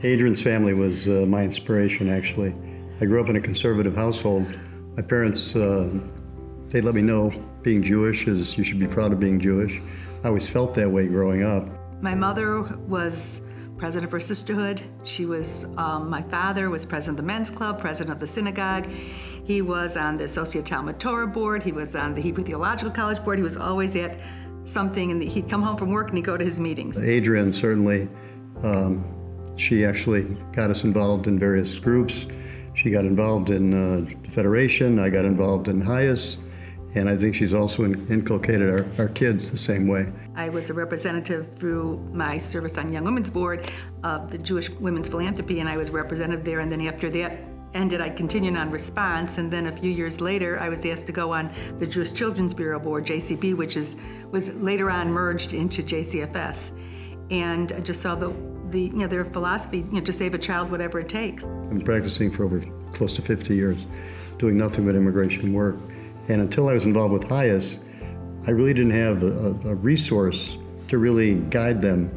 Adrienne's family was my inspiration, actually. I grew up in a conservative household. My parents, they let me know being Jewish is you should be proud of being Jewish. I always felt that way growing up. My mother was president of her sisterhood. My father was president of the men's club, president of the synagogue. He was on the Associate Talmud Torah board. He was on the Hebrew Theological College board. He was always at something, and he'd come home from work and he'd go to his meetings. Adrienne, certainly, she actually got us involved in various groups. She got involved in the Federation. I got involved in HIAS. And I think she's also inculcated our kids the same way. I was a representative through my service on Young Women's Board of the Jewish Women's Philanthropy, and I was representative there. And then after that ended, I continued on Response. And then a few years later, I was asked to go on the Jewish Children's Bureau Board, JCB, which was later on merged into JCFS. And I just saw their philosophy, to save a child, whatever it takes. I've been practicing for over close to 50 years, doing nothing but immigration work. And until I was involved with HIAS, I really didn't have a resource to really guide them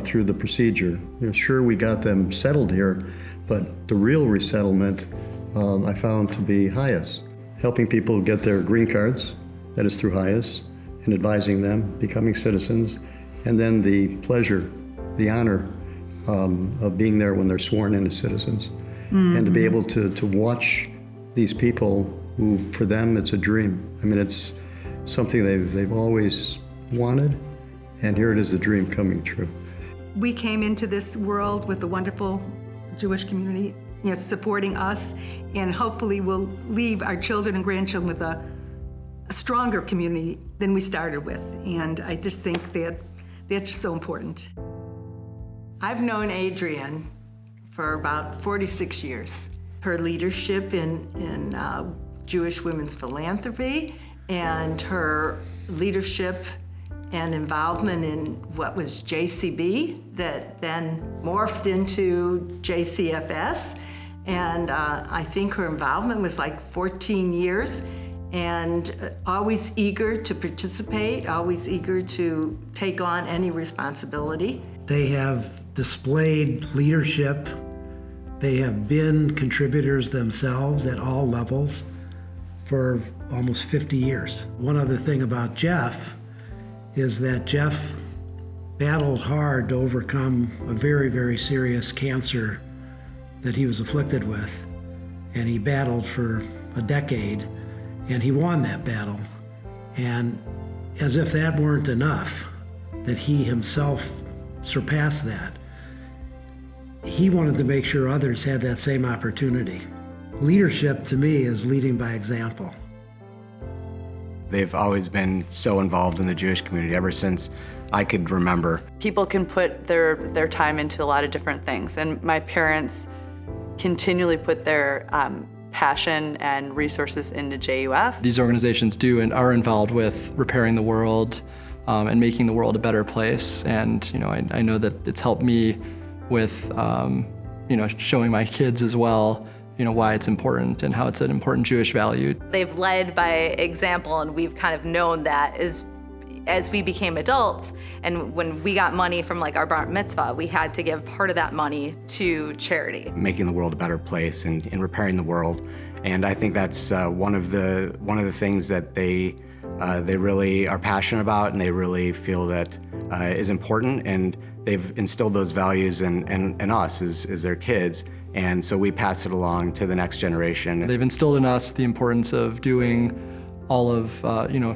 through the procedure. Sure, we got them settled here, but the real resettlement I found to be HIAS. Helping people get their green cards, that is through HIAS, and advising them, becoming citizens, and then the pleasure, the honor of being there when they're sworn in as citizens. Mm-hmm. And to be able to watch these people who, for them, it's a dream. I mean, it's something they've always wanted, and here it is, the dream coming true. We came into this world with a wonderful Jewish community, supporting us, and hopefully we'll leave our children and grandchildren with a stronger community than we started with. And I just think that that's just so important. I've known Adrienne for about 46 years. Her leadership in Jewish Women's Philanthropy and her leadership and involvement in what was JCB that then morphed into JCFS. And I think her involvement was like 14 years, and always eager to participate, always eager to take on any responsibility. They have displayed leadership. They have been contributors themselves at all levels for almost 50 years. One other thing about Jeff is that Jeff battled hard to overcome a very, very serious cancer that he was afflicted with. And he battled for a decade, and he won that battle. And as if that weren't enough, that he himself surpassed that, he wanted to make sure others had that same opportunity. Leadership, to me, is leading by example. They've always been so involved in the Jewish community ever since I could remember. People can put their time into a lot of different things, and my parents continually put their passion and resources into JUF. These organizations do and are involved with repairing the world and making the world a better place. And I know that it's helped me with showing my kids as well why it's important and how it's an important Jewish value. They've led by example, and we've kind of known that as we became adults, and when we got money from like our bar mitzvah, we had to give part of that money to charity. Making the world a better place and repairing the world. And I think that's one of the things that they really are passionate about, and they really feel that is important, and they've instilled those values in us as their kids. And so we pass it along to the next generation. They've instilled in us the importance of doing all of,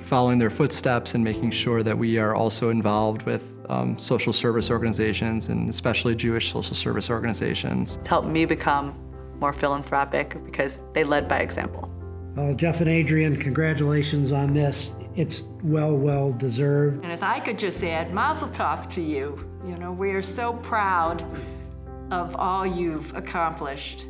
following their footsteps and making sure that we are also involved with social service organizations, and especially Jewish social service organizations. It's helped me become more philanthropic because they led by example. Well, Jeff and Adrienne, congratulations on this. It's well deserved. And if I could just add, mazel tov to you. We are so proud of all you've accomplished.